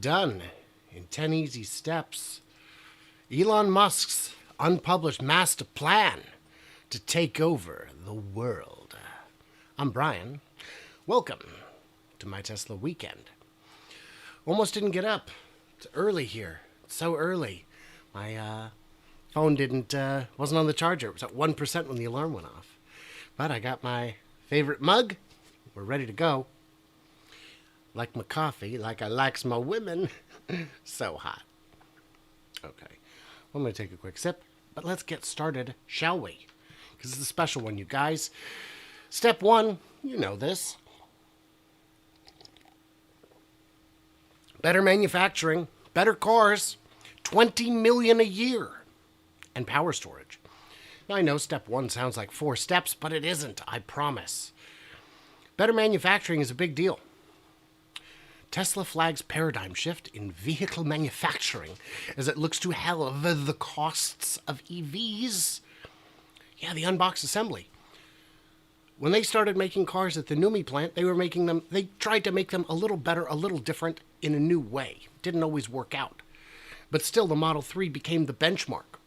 Done in 10 easy steps. Elon Musk's unpublished master plan to take over the world. I'm Brian. Welcome to my Tesla weekend. Almost didn't get up. It's early here. It's so early. My phone wasn't on the charger. It was at 1% when the alarm went off. But I got my favorite mug. We're ready to go. Like my coffee, like I likes my women. So hot. Okay. I'm going to take a quick sip, but let's get started, shall we? Because it's a special one, you guys. Step one, you know this. Better manufacturing, better cars, 20 million a year, and power storage. Now, I know step one sounds like 4 steps, but it isn't, I promise. Better manufacturing is a big deal. Tesla flags paradigm shift in vehicle manufacturing as it looks to halve the costs of EVs. Yeah, the unboxed assembly. When they started making cars at the NUMMI plant, they tried to make them a little better, a little different in a new way. Didn't always work out. But still, the Model 3 became the benchmark.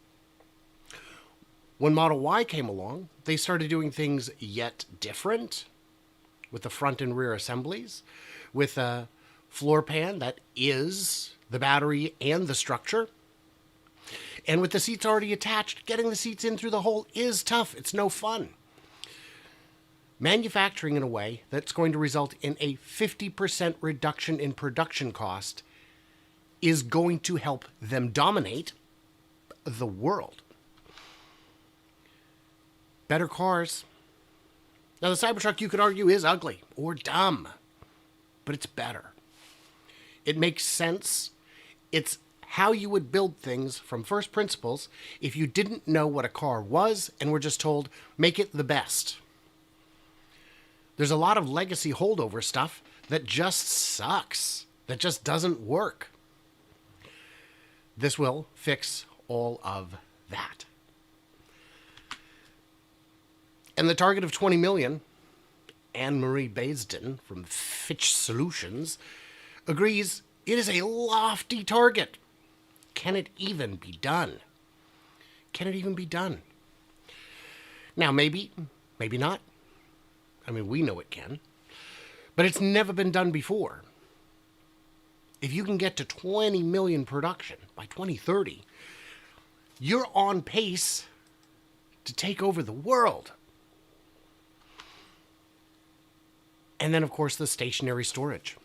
When Model Y came along, they started doing things yet different with the front and rear assemblies, with a floor pan that is the battery and the structure. And with the seats already attached, getting the seats in through the hole is tough. It's no fun. Manufacturing in a way that's going to result in a 50% reduction in production cost is going to help them dominate the world. Better cars. Now, the Cybertruck, you could argue, is ugly or dumb, but it's better. It makes sense. It's how you would build things from first principles if you didn't know what a car was and were just told, make it the best. There's a lot of legacy holdover stuff that just sucks, that just doesn't work. This will fix all of that. And the target of 20 million, Anne-Marie Baisden from Fitch Solutions, agrees it is a lofty target. Can it even be done? Can it even be done? Now, maybe not. I mean, we know it can. But it's never been done before. If you can get to 20 million production by 2030, you're on pace to take over the world. And then, of course, the stationary storage.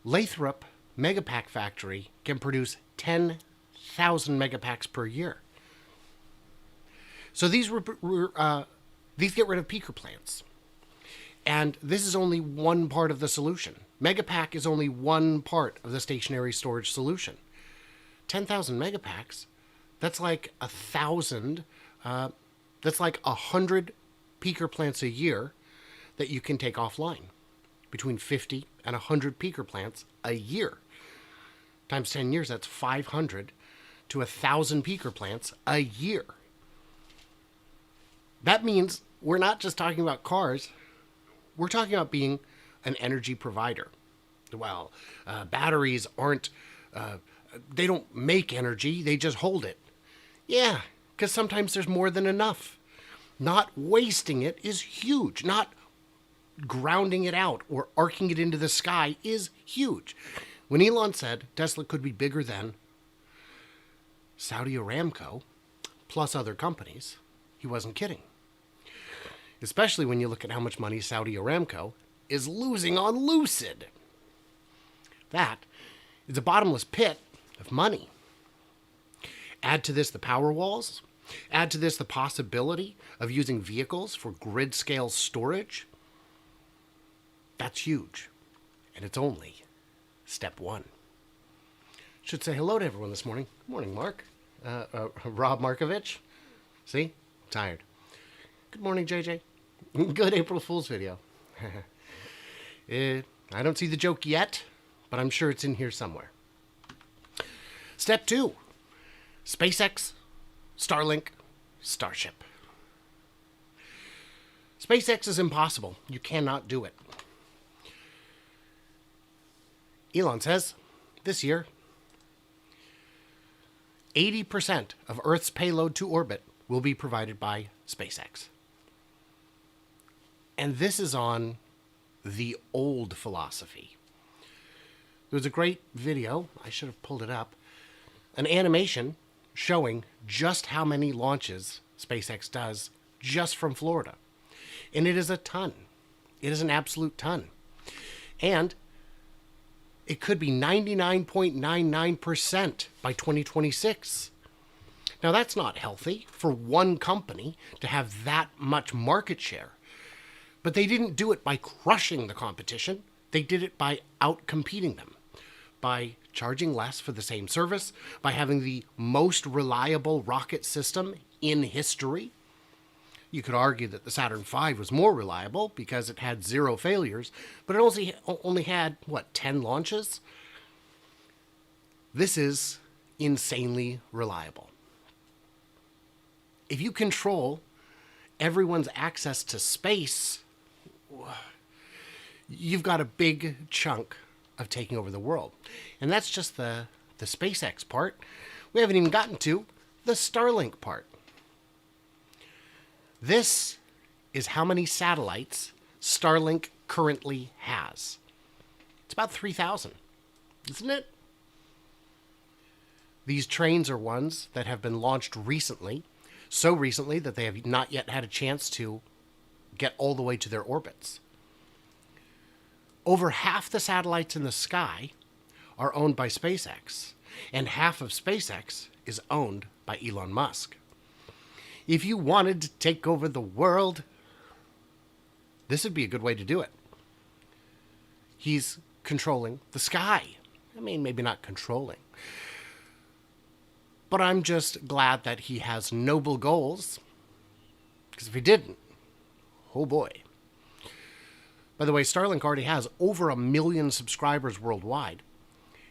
Lathrop Megapack Factory can produce 10,000 megapacks per year. So these get rid of peaker plants. And this is only one part of the solution. Megapack is only one part of the stationary storage solution. 10,000 megapacks, that's like 1,000, that's like 100 peaker plants a year that you can take offline. Between 50 and 100 peaker plants a year. Times 10 years, that's 500 to 1,000 peaker plants a year. That means we're not just talking about cars. We're talking about being an energy provider. Well, batteries aren't, they don't make energy, they just hold it. Yeah, because sometimes there's more than enough. Not wasting it is huge. Not grounding it out or arcing it into the sky is huge. When Elon said Tesla could be bigger than Saudi Aramco plus other companies, he wasn't kidding. Especially when you look at how much money Saudi Aramco is losing on Lucid. That is a bottomless pit of money. Add to this the power walls. Add to this the possibility of using vehicles for grid scale storage. That's huge. And it's only step one. Should say hello to everyone this morning. Good morning, Mark. Rob Markovich. See? I'm tired. Good morning, JJ. Good April Fool's video. I don't see the joke yet, but I'm sure it's in here somewhere. Step 2. SpaceX Starlink Starship. SpaceX is impossible. You cannot do it. Elon says this year, 80% of Earth's payload to orbit will be provided by SpaceX. And this is on the old philosophy. There was a great video, I should have pulled it up, an animation showing just how many launches SpaceX does just from Florida. And it is a ton. It is an absolute ton. And it could be 99.99% by 2026. Now, that's not healthy for one company to have that much market share. But they didn't do it by crushing the competition. They did it by outcompeting them, by charging less for the same service, by having the most reliable rocket system in history. You could argue that the Saturn V was more reliable because it had 0 failures, but it only had, 10 launches? This is insanely reliable. If you control everyone's access to space, you've got a big chunk of taking over the world. And that's just the SpaceX part. We haven't even gotten to the Starlink part. This is how many satellites Starlink currently has. It's about 3,000, isn't it? These trains are ones that have been launched recently, so recently that they have not yet had a chance to get all the way to their orbits. Over half the satellites in the sky are owned by SpaceX, and half of SpaceX is owned by Elon Musk. If you wanted to take over the world, this would be a good way to do it. He's controlling the sky. I mean, maybe not controlling. But I'm just glad that he has noble goals. Because if he didn't, oh boy. By the way, Starlink already has over 1 million subscribers worldwide.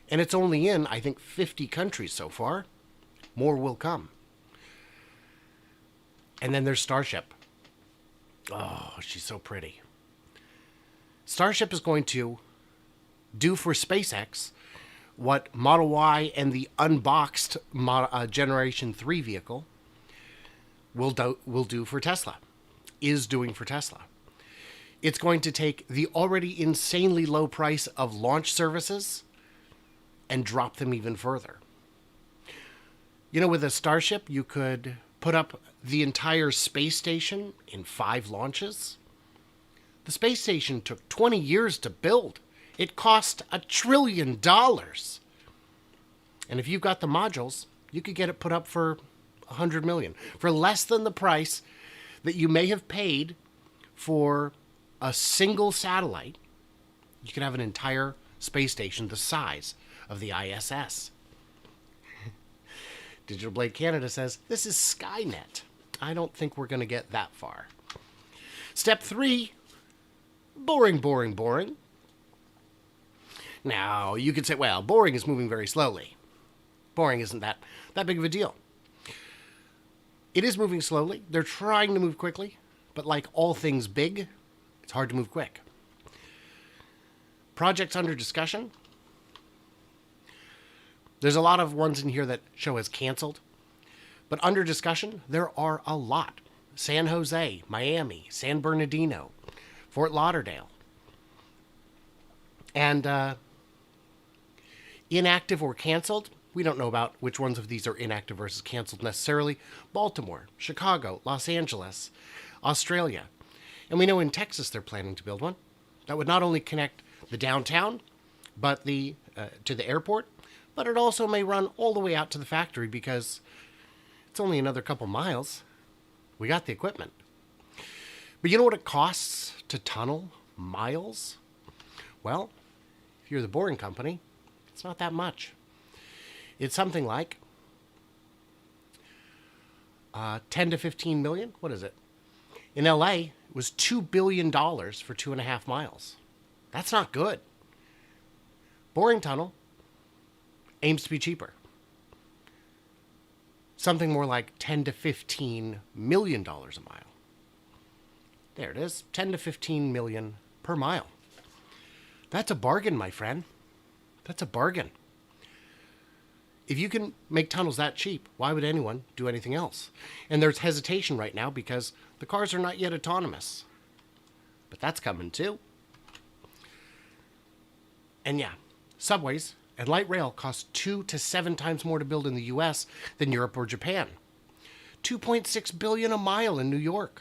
And it's only in, I think, 50 countries so far. More will come. And then there's Starship. Oh, she's so pretty. Starship is going to do for SpaceX what Model Y and the unboxed Generation 3 vehicle will do for Tesla, is doing for Tesla. It's going to take the already insanely low price of launch services and drop them even further. You know, with a Starship, you could put up the entire space station in 5 launches. The space station took 20 years to build. It cost $1 trillion. And if you've got the modules, you could get it put up for $100 million. For less than the price that you may have paid for a single satellite, you could have an entire space station the size of the ISS. Digital Blade Canada says, this is Skynet. I don't think we're going to get that far. Step 3, boring, boring, boring. Now, you could say, well, boring is moving very slowly. Boring isn't that big of a deal. It is moving slowly. They're trying to move quickly, but like all things big, it's hard to move quick. Projects under discussion. There's a lot of ones in here that show as canceled. But under discussion, there are a lot. San Jose, Miami, San Bernardino, Fort Lauderdale. And inactive or canceled, we don't know about which ones of these are inactive versus canceled necessarily. Baltimore, Chicago, Los Angeles, Australia. And we know in Texas they're planning to build one that would not only connect the downtown but to the airport, but it also may run all the way out to the factory because it's only another couple miles. We got the equipment. But you know what it costs to tunnel miles? Well, if you're the boring company, it's not that much. It's something like 10 to 15 million. What is it? In LA, it was $2 billion for 2.5 miles. That's not good. Boring tunnel aims to be cheaper. Something more like 10 to 15 million dollars a mile. There it is, 10 to 15 million per mile. That's a bargain, my friend. That's a bargain. If you can make tunnels that cheap, why would anyone do anything else? And there's hesitation right now because the cars are not yet autonomous. But that's coming too. And yeah, subways and light rail cost 2 to 7 times more to build in the US than Europe or Japan. $2.6 billion a mile in New York.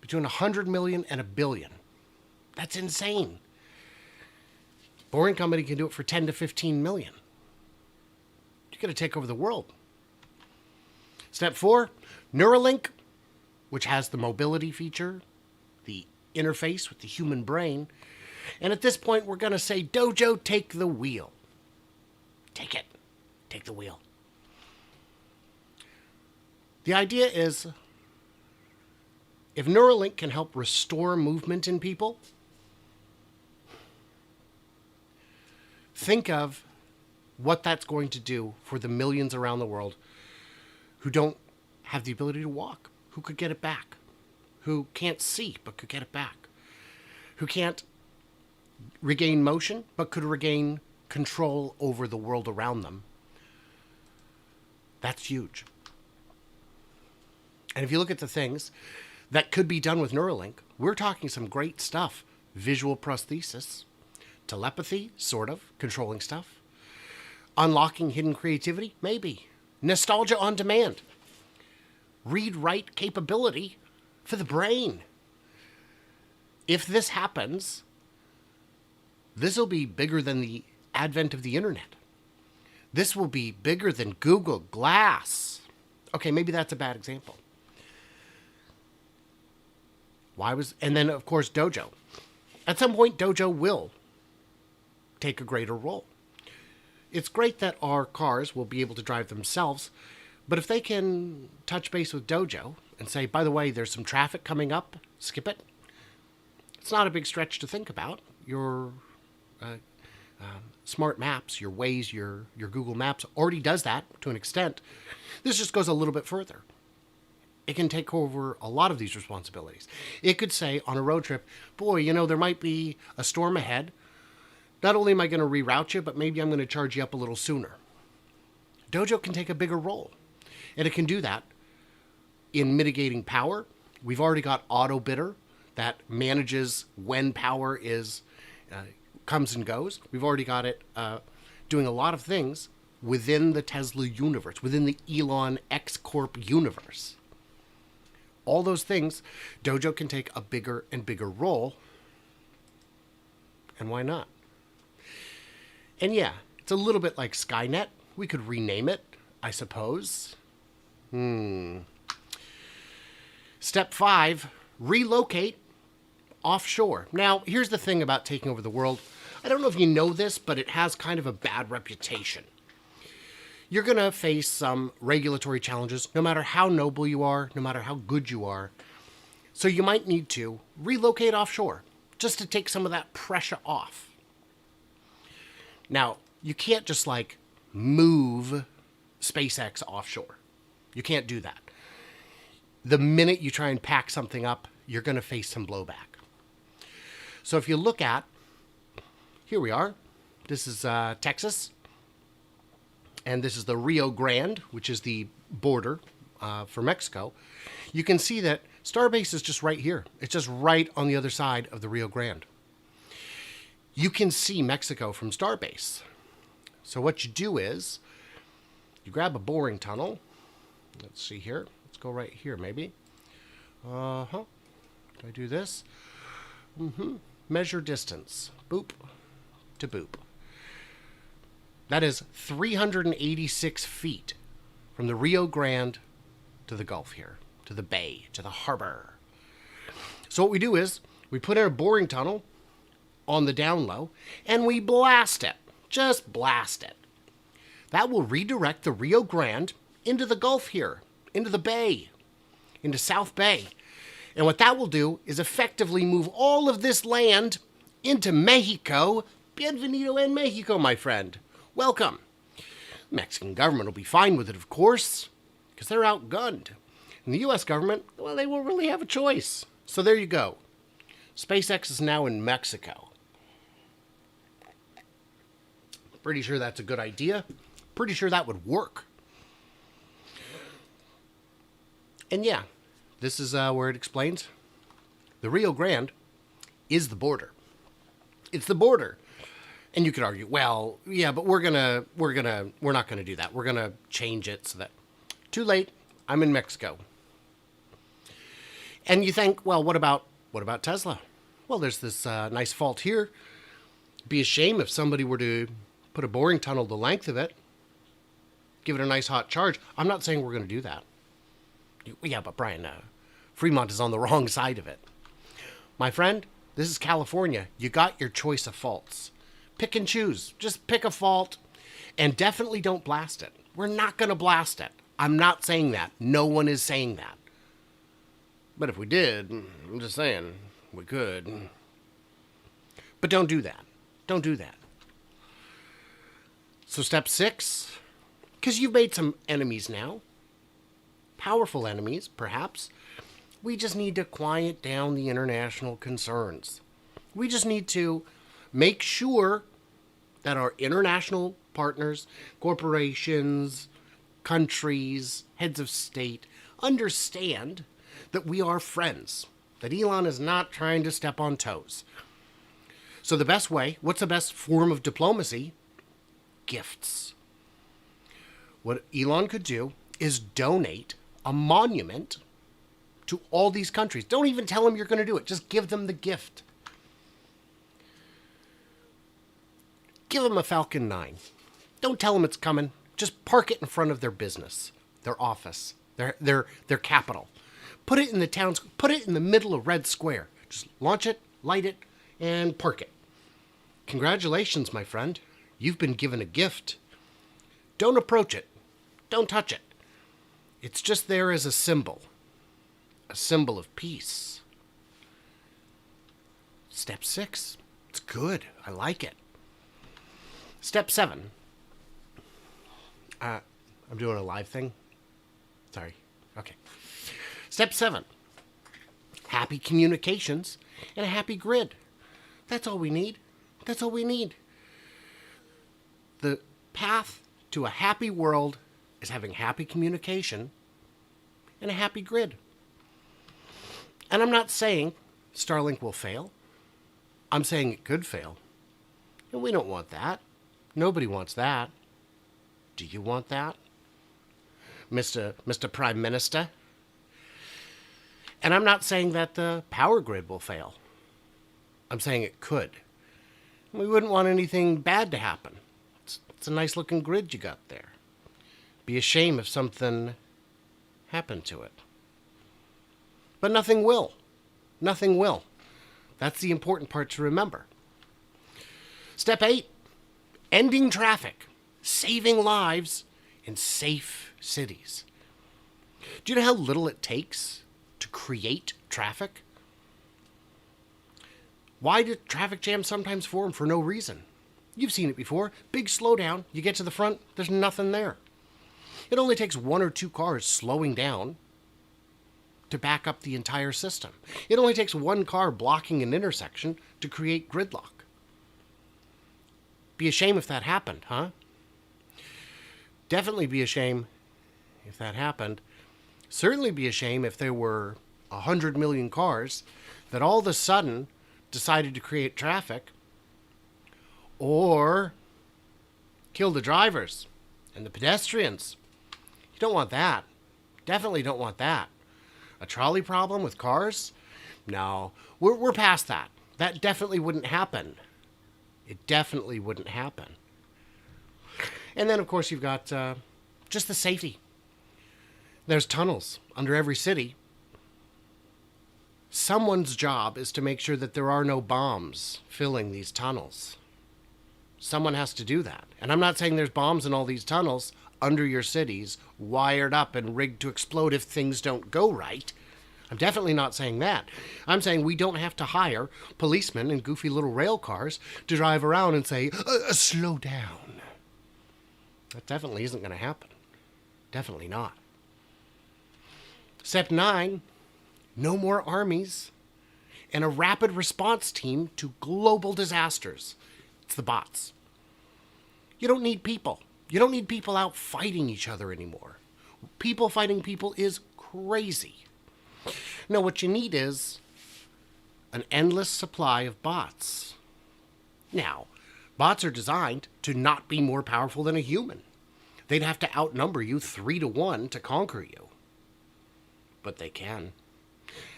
Between 100 million and a billion. That's insane. Boring Company can do it for 10 to 15 million. You're going to take over the world. Step 4, Neurolink, which has the mobility feature, the interface with the human brain. And at this point, we're going to say, Dojo, take the wheel. Take it. Take the wheel. The idea is, if Neuralink can help restore movement in people, think of what that's going to do for the millions around the world who don't have the ability to walk, who could get it back, who can't see but could get it back, who can't regain motion but could regain control over the world around them. That's huge. And if you look at the things that could be done with Neuralink, we're talking some great stuff. Visual prosthesis, telepathy, sort of, controlling stuff. Unlocking hidden creativity, maybe. Nostalgia on demand. Read-write capability for the brain. If this happens, this will be bigger than the advent of the internet. This will be bigger than Google Glass. Okay, maybe that's a bad example. And then, of course, Dojo. At some point, Dojo will take a greater role. It's great that our cars will be able to drive themselves, but if they can touch base with Dojo and say, by the way, there's some traffic coming up, skip it. It's not a big stretch to think about. Your smart maps, your Waze, your Google Maps already does that to an extent. This just goes a little bit further. It can take over a lot of these responsibilities. It could say on a road trip, boy, there might be a storm ahead. Not only am I going to reroute you, but maybe I'm going to charge you up a little sooner. Dojo can take a bigger role. And it can do that in mitigating power. We've already got Auto Bidder that manages when power comes and goes. We've already got it doing a lot of things within the Tesla universe, within the Elon X Corp universe. All those things, Dojo can take a bigger and bigger role. And why not? And yeah, it's a little bit like Skynet. We could rename it, I suppose. Step 5, relocate offshore. Now, here's the thing about taking over the world. I don't know if you know this, but it has kind of a bad reputation. You're going to face some regulatory challenges, no matter how noble you are, no matter how good you are. So you might need to relocate offshore, just to take some of that pressure off. Now, you can't just move SpaceX offshore. You can't do that. The minute you try and pack something up, you're going to face some blowback. So if you look at, here we are. This is Texas. And this is the Rio Grande, which is the border for Mexico. You can see that Starbase is just right here. It's just right on the other side of the Rio Grande. You can see Mexico from Starbase. So what you do is, you grab a boring tunnel. Let's see here. Let's go right here, maybe. Do I do this? Measure distance. Boop to boop. That is 386 feet from the Rio Grande to the Gulf here, to the bay, to the harbor. So what we do is, we put in a boring tunnel on the down low, and we blast it. Just blast it. That will redirect the Rio Grande into the Gulf here, into the bay, into South Bay. And what that will do is effectively move all of this land into Mexico. Bienvenido en Mexico, my friend. Welcome. The Mexican government will be fine with it, of course, because they're outgunned. And the U.S. government, well, they won't really have a choice. So there you go. SpaceX is now in Mexico. Pretty sure that's a good idea. Pretty sure that would work. And yeah, this is where it explains the Rio Grande is the border. It's the border. And you could argue, well, yeah, but we're not gonna do that. We're gonna change it so that too late. I'm in Mexico. And you think, well, what about Tesla? Well, there's this nice fault here. It'd be a shame if somebody were to put a boring tunnel the length of it, give it a nice hot charge. I'm not saying we're going to do that. Yeah, but Brian, Fremont is on the wrong side of it. My friend, this is California. You got your choice of faults. Pick and choose. Just pick a fault and definitely don't blast it. We're not going to blast it. I'm not saying that. No one is saying that. But if we did, I'm just saying, we could. But don't do that. Don't do that. So step 6, because you've made some enemies now. Powerful enemies, perhaps. We just need to quiet down the international concerns. We just need to make sure that our international partners, corporations, countries, heads of state understand that we are friends, that Elon is not trying to step on toes. So the best way, what's the best form of diplomacy? Gifts. What Elon could do is donate a monument to all these countries. Don't even tell them you're going to do it. Just give them the gift. Give them a Falcon 9. Don't tell them it's coming. Just park it in front of their business, their office, their capital. Put it in the towns. Put it in the middle of Red Square. Just launch it, light it, and park it. Congratulations, my friend. You've been given a gift. Don't approach it. Don't touch it. It's just there as a symbol of peace. Step 6. It's good. I like it. Step 7. I'm doing a live thing. Sorry. Okay. Step 7. Happy communications and a happy grid. That's all we need. That's all we need. The path to a happy world is having happy communication and a happy grid. And I'm not saying Starlink will fail. I'm saying it could fail. And we don't want that. Nobody wants that. Do you want that? Mr. Prime Minister? And I'm not saying that the power grid will fail. I'm saying it could. We wouldn't want anything bad to happen. It's a nice looking grid you got there. Be a shame if something happened to it. But nothing will. Nothing will. That's the important part to remember. Step 8. Ending traffic. Saving lives in safe cities. Do you know how little it takes to create traffic? Why do traffic jams sometimes form for no reason? You've seen it before. Big slowdown. You get to the front, there's nothing there. It only takes 1 or 2 cars slowing down to back up the entire system. It only takes 1 car blocking an intersection to create gridlock. Be a shame if that happened, huh? Definitely be a shame if that happened. Certainly be a shame if there were 100 million cars that all of a sudden decided to create traffic or kill the drivers and the pedestrians. You don't want that. Definitely don't want that. A trolley problem with cars? No, we're past that. That definitely wouldn't happen. It definitely wouldn't happen. And then, of course, you've got just the safety. There's tunnels under every city. Someone's job is to make sure that there are no bombs filling these tunnels. Someone has to do that. And I'm not saying there's bombs in all these tunnels under your cities, wired up and rigged to explode if things don't go right. I'm definitely not saying that. I'm saying we don't have to hire policemen in goofy little rail cars to drive around and say, slow down. That definitely isn't going to happen. Definitely not. Step 9, no more armies and a rapid response team to global disasters. It's the bots. You don't need people. You don't need people out fighting each other anymore. People fighting people is crazy. No, what you need is an endless supply of bots. Now, bots are designed to not be more powerful than a human. They'd have to outnumber you 3-1 to conquer you. But they can.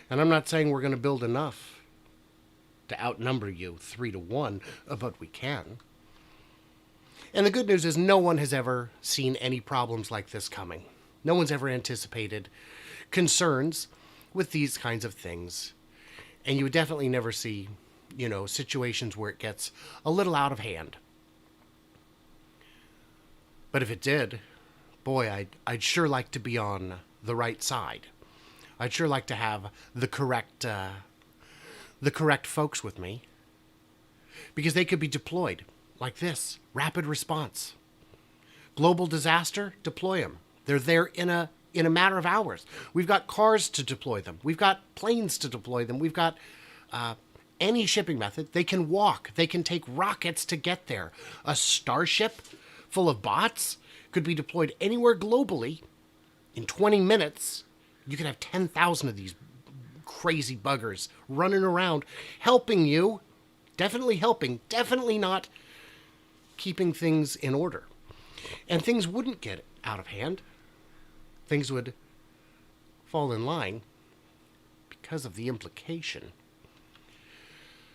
And I'm not saying we're going to build enough to outnumber you 3-1, but we can. And the good news is no one has ever seen any problems like this coming. No one's ever anticipated concerns with these kinds of things. And you would definitely never see, situations where it gets a little out of hand. But if it did, boy, I'd sure like to be on the right side. I'd sure like to have the correct folks with me, because they could be deployed like this. Rapid response. Global disaster, deploy them. They're there in a matter of hours. We've got cars to deploy them. We've got planes to deploy them. We've got any shipping method. They can walk. They can take rockets to get there. A Starship full of bots could be deployed anywhere globally in 20 minutes. You could have 10,000 of these crazy buggers running around helping you. Definitely helping. Definitely not keeping things in order. And things wouldn't get out of hand. Things would fall in line because of the implication.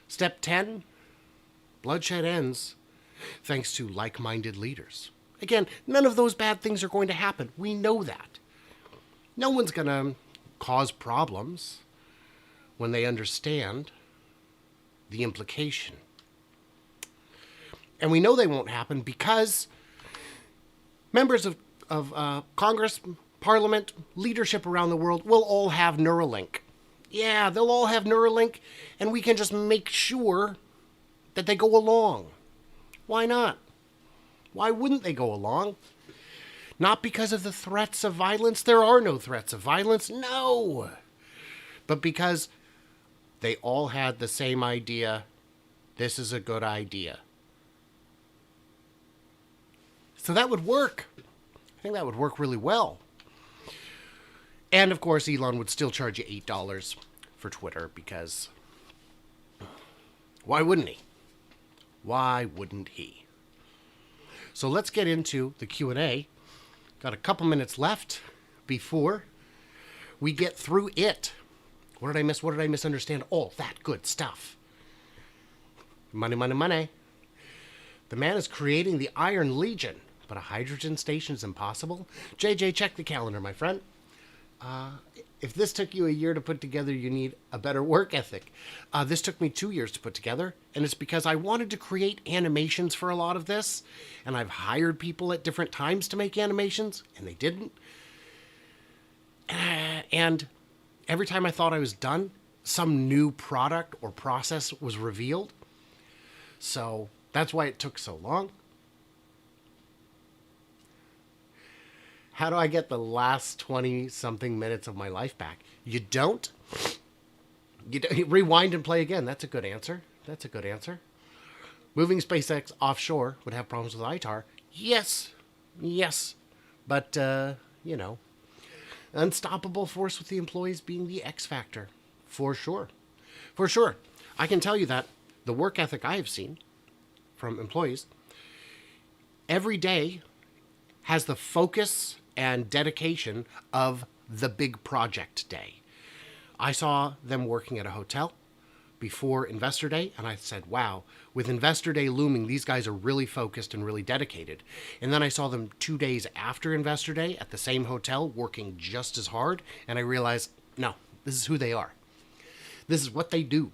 Step 10, bloodshed ends thanks to like-minded leaders. Again, none of those bad things are going to happen. We know that. No one's going to cause problems when they understand the implication. And we know they won't happen because members of Congress, Parliament, leadership around the world will all have Neurolink. Yeah, they'll all have Neurolink, and we can just make sure that they go along. Why not? Why wouldn't they go along? Not because of the threats of violence. There are no threats of violence. No. But because they all had the same idea. This is a good idea. So that would work. I think that would work really well. And of course, Elon would still charge you $8 for Twitter because why wouldn't he? Why wouldn't he? So let's get into the Q&A. Got a couple minutes left before we get through it. What did I miss? What did I misunderstand? All that good stuff. Money, money, money. The man is creating the Iron Legion, but a hydrogen station is impossible. JJ, check the calendar, my friend. If this took you a year to put together, you need a better work ethic. This took me 2 years to put together, and it's because I wanted to create animations for a lot of this, and I've hired people at different times to make animations, and they didn't. And every time I thought I was done, some new product or process was revealed. So that's why it took so long. How do I get the last 20-something minutes of my life back? You don't. You rewind and play again. That's a good answer. That's a good answer. Moving SpaceX offshore would have problems with ITAR. Yes. Yes. But, unstoppable force with the employees being the X factor. For sure. For sure. I can tell you that the work ethic I have seen from employees every day has the focus and dedication of the big project day. I saw them working at a hotel before Investor Day, and I said, wow, with Investor Day looming, these guys are really focused and really dedicated. And then I saw them 2 days after Investor Day at the same hotel working just as hard, and I realized, no, this is who they are. This is what they do.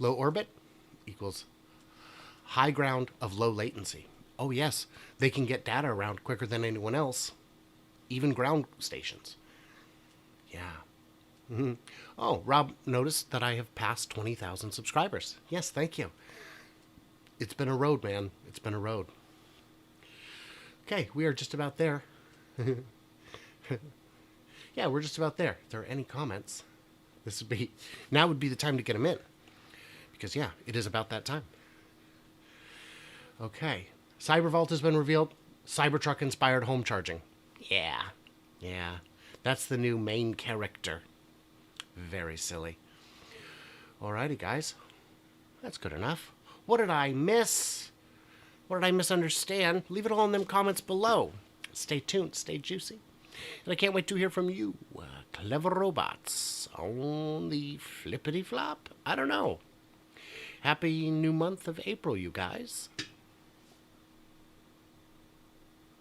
Low orbit equals high ground of low latency. Oh yes, they can get data around quicker than anyone else, even ground stations. Yeah. Mm-hmm. Oh, Rob noticed that I have passed 20,000 subscribers. Yes, thank you. It's been a road, man. It's been a road. Okay, we are just about there. Yeah, we're just about there. If there are any comments, now would be the time to get them in. Because yeah, it is about that time. Okay. Cybervault has been revealed. Cybertruck-inspired home charging. Yeah. Yeah. That's the new main character. Very silly. Alrighty, guys. That's good enough. What did I miss? What did I misunderstand? Leave it all in them comments below. Stay tuned. Stay juicy. And I can't wait to hear from you, clever robots, on the flippity flop. I don't know. Happy new month of April, you guys.